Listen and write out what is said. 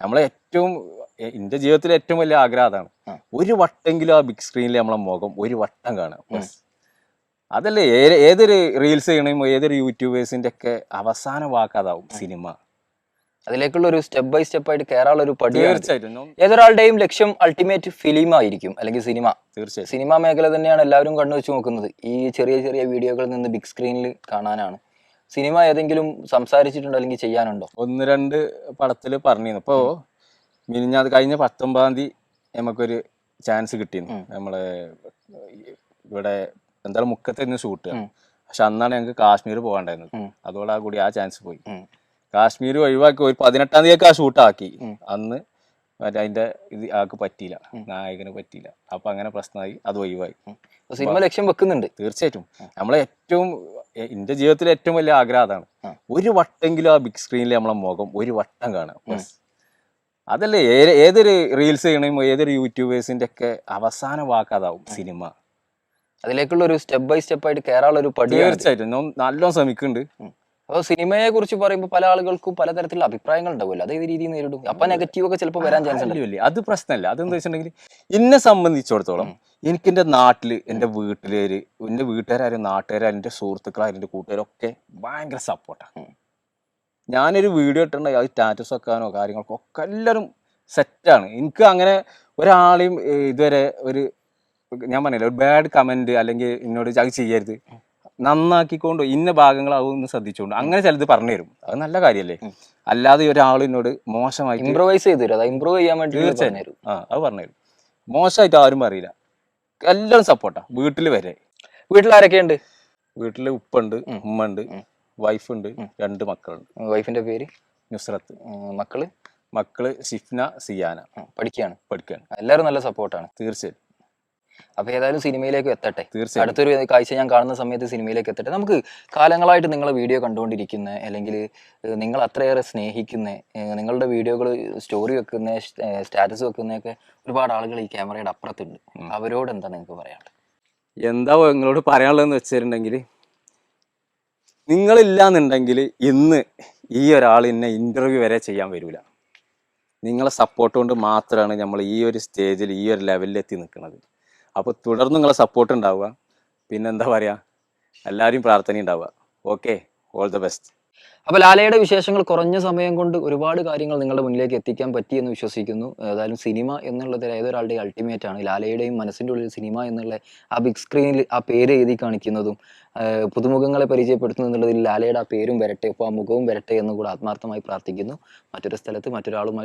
നമ്മളെ ഏറ്റവും എന്റെ ജീവിതത്തിലെ ഏറ്റവും വലിയ ആഗ്രഹം അതാണ്. ഒരു വട്ടെങ്കിലും ആ ബിഗ് സ്ക്രീനിൽ നമ്മളെ മുഖം ഒരു വട്ടം കാണാം. അതല്ലേ ഏതൊരു റീൽസ് ചെയ്യണയും ഏതൊരു യൂട്യൂബേഴ്സിന്റെ ഒക്കെ അവസാന വാക്കതാവും സിനിമ. അതിലേക്കുള്ള ഒരു സ്റ്റെപ്പ് ബൈ സ്റ്റെപ്പ് ആയിട്ട് കയറാനുള്ള ഒരു പടി. തീർച്ചയായിട്ടും ഏതൊരാളുടെയും ലക്ഷ്യം അൾട്ടിമേറ്റ് ഫിലിം ആയിരിക്കും, അല്ലെങ്കിൽ സിനിമ. തീർച്ചയായും സിനിമാ മേഖല തന്നെയാണ് എല്ലാവരും കണ്ണുവെച്ച് നോക്കുന്നത്. ഈ ചെറിയ ചെറിയ വീഡിയോകളിൽ നിന്ന് ബിഗ് സ്ക്രീനിൽ കാണാനാണ്. സിനിമ ഏതെങ്കിലും സംസാരിച്ചിട്ടുണ്ടോ അല്ലെങ്കിൽ ചെയ്യാനുണ്ടോ? 1-2 പടത്തില് പറഞ്ഞിരുന്നു. ഇപ്പോ മിനിഞ്ഞാത് കഴിഞ്ഞ 19-ാം തീയതി നമുക്കൊരു ചാൻസ് കിട്ടിയിരുന്നു. നമ്മളെ ഇവിടെ എന്തായാലും മുക്കത്ത് ഷൂട്ട്. പക്ഷെ അന്നാണ് ഞങ്ങൾക്ക് കാശ്മീർ പോകാണ്ടായിരുന്നത്. അതോടുകൂടി ആ ചാൻസ് പോയി. കാശ്മീർ ഒഴിവാക്കി ഒരു 18-ാം തീയതിയൊക്കെ ആ ഷൂട്ടാക്കി. അന്ന് മറ്റേ അതിന്റെ ഇത് ആൾക്ക് പറ്റിയില്ല, നായകന് പറ്റിയില്ല. അപ്പൊ അങ്ങനെ പ്രശ്നമായി, അത് ഒഴിവായി. സിനിമ ലക്ഷ്യം വെക്കുന്നുണ്ട്. തീർച്ചയായിട്ടും നമ്മളെ ഏറ്റവും എന്റെ ജീവിതത്തിലെ ഏറ്റവും വലിയ ആഗ്രഹം അതാണ്. ഒരു വട്ടെങ്കിലും ആ ബിഗ് സ്ക്രീനിൽ നമ്മളെ മുഖം ഒരു വട്ടം കാണാം. അതല്ലേ ഏതൊരു റീൽസ് ചെയ്യണയും ഏതൊരു യൂട്യൂബേഴ്സിന്റെ ഒക്കെ അവസാന വാക്കതാവും സിനിമ. അതിലേക്കുള്ള ഒരു സ്റ്റെപ്പ് ബൈ സ്റ്റെപ്പ് ആയിട്ട് കയറാനുള്ള ഒരു പടി. തീർച്ചയായിട്ടും നല്ലോണം ശ്രമിക്കുന്നുണ്ട്. അപ്പോൾ സിനിമയെ കുറിച്ച് പറയുമ്പോൾ പല ആളുകൾക്കും പലതരത്തിലുള്ള അഭിപ്രായങ്ങൾ ഉണ്ടാവുമല്ലോ. അതേ രീതിയിൽ നേരിടും. അപ്പൊ നെഗറ്റീവ് ഒക്കെ ചിലപ്പോൾ വരാൻ ചാൻസ് ഉണ്ട്. അത് പ്രശ്നമല്ല. അതെന്താ വെച്ചിട്ടുണ്ടെങ്കിൽ എന്നെ സംബന്ധിച്ചിടത്തോളം എനിക്ക് എൻ്റെ നാട്ടില് എൻ്റെ വീട്ടിലേര് എൻ്റെ വീട്ടുകാരും നാട്ടുകാരും എൻ്റെ സുഹൃത്തുക്കളാരും എൻ്റെ കൂട്ടുകാരൊക്കെ ഭയങ്കര സപ്പോർട്ടാണ്. ഞാനൊരു വീഡിയോ ഇട്ടിട്ടുണ്ടെങ്കിൽ അത് സ്റ്റാറ്റസ് വെക്കാനോ കാര്യങ്ങൾക്കോ ഒക്കെ എല്ലാവരും സെറ്റാണ്. എനിക്ക് അങ്ങനെ ഒരാളെയും ഇതുവരെ ഞാൻ പറഞ്ഞില്ല ഒരു ബാഡ് കമന്റ് അല്ലെങ്കിൽ എന്നോട് അത് ചെയ്യരുത്, നന്നാക്കിക്കൊണ്ട് ഇന്ന ഭാഗങ്ങൾ അതൊന്ന് ശ്രദ്ധിച്ചുകൊണ്ട് അങ്ങനെ ചിലത് പറഞ്ഞു തരും. അത് നല്ല കാര്യമല്ലേ. അല്ലാതെ ഒരാൾ എന്നോട് മോശമായിട്ട് ഇംപ്രൂവൈസ് ചെയ്തു തരും, അത് ഇംപ്രൂവ് ചെയ്യാൻ വേണ്ടി തീർച്ചയായും അത് പറഞ്ഞു തരും. മോശമായിട്ട് ആരും പറയില്ല, എല്ലാവരും സപ്പോർട്ടാ. വീട്ടിൽ വരെ. വീട്ടിൽ ആരൊക്കെയുണ്ട്? വീട്ടില് ഉപ്പുണ്ട്, ഉമ്മ ഉണ്ട്, വൈഫുണ്ട്, 2 മക്കളുണ്ട്. വൈഫിന്റെ പേര് നുസ്രത്ത്. മക്കള് ഷിഫ്ന, സിയാന. പഠിക്കുകയാണ്. എല്ലാവരും നല്ല സപ്പോർട്ടാണ്. തീർച്ചയായും. അപ്പൊ ഏതായാലും സിനിമയിലേക്ക് എത്തട്ടെ. അടുത്തൊരു കാഴ്ച ഞാൻ കാണുന്ന സമയത്ത് സിനിമയിലേക്ക് എത്തട്ടെ. നമുക്ക് കാലങ്ങളായിട്ട് നിങ്ങളെ വീഡിയോ കണ്ടുകൊണ്ടിരിക്കുന്ന, അല്ലെങ്കിൽ നിങ്ങൾ അത്രയേറെ സ്നേഹിക്കുന്ന, നിങ്ങളുടെ വീഡിയോകൾ സ്റ്റോറി വെക്കുന്ന, സ്റ്റാറ്റസ് വെക്കുന്നതൊക്കെ ഒരുപാട് ആളുകൾ ഈ ക്യാമറയുടെ അപ്പുറത്തുണ്ട്. അവരോട് എന്താണ് നിങ്ങൾക്ക് പറയാനുള്ളത്? എന്താ നിങ്ങളോട് പറയാനുള്ളതെന്ന് വെച്ചിട്ടുണ്ടെങ്കിൽ, നിങ്ങളില്ലാന്നുണ്ടെങ്കിൽ ഇന്ന് ഈ ഒരാൾ എന്നെ ഇന്റർവ്യൂ വരെ ചെയ്യാൻ വരില്ല. നിങ്ങളെ സപ്പോർട്ട് കൊണ്ട് മാത്രമാണ് നമ്മൾ ഈ ഒരു സ്റ്റേജിൽ ഈ ഒരു ലെവലിൽ എത്തി നിൽക്കുന്നത്. അപ്പോൾ തുടർന്ന് നിങ്ങളെ സപ്പോർട്ട് ഉണ്ടാവുക. പിന്നെന്താ പറയുക, എല്ലാവരും പ്രാർത്ഥന ഉണ്ടാവുക. Okay, all the best. അപ്പോൾ ലാലയുടെ വിശേഷങ്ങൾ കുറഞ്ഞ സമയം കൊണ്ട് ഒരുപാട് കാര്യങ്ങൾ നിങ്ങളുടെ മുന്നിലേക്ക് എത്തിക്കാൻ പറ്റിയെന്ന് വിശ്വസിക്കുന്നു. ഏതായാലും സിനിമ എന്നുള്ളത് ഏതൊരാളുടെയും അൾട്ടിമേറ്റ് ആണ്. ലാലയുടെയും മനസ്സിൻ്റെ ഉള്ളിൽ സിനിമ എന്നുള്ള ആ ബിഗ് സ്ക്രീനിൽ ആ പേര് എഴുതി കാണിക്കുന്നതും പുതുമുഖങ്ങളെ പരിചയപ്പെടുത്തുന്നു എന്നുള്ളതിൽ ലാലയുടെ ആ പേരും വരട്ടെ, അപ്പോൾ ആ മുഖവും വരട്ടെ എന്ന് കൂടെ ആത്മാർത്ഥമായി പ്രാർത്ഥിക്കുന്നു. മറ്റൊരു സ്ഥലത്ത് മറ്റൊരാളുമായിട്ട്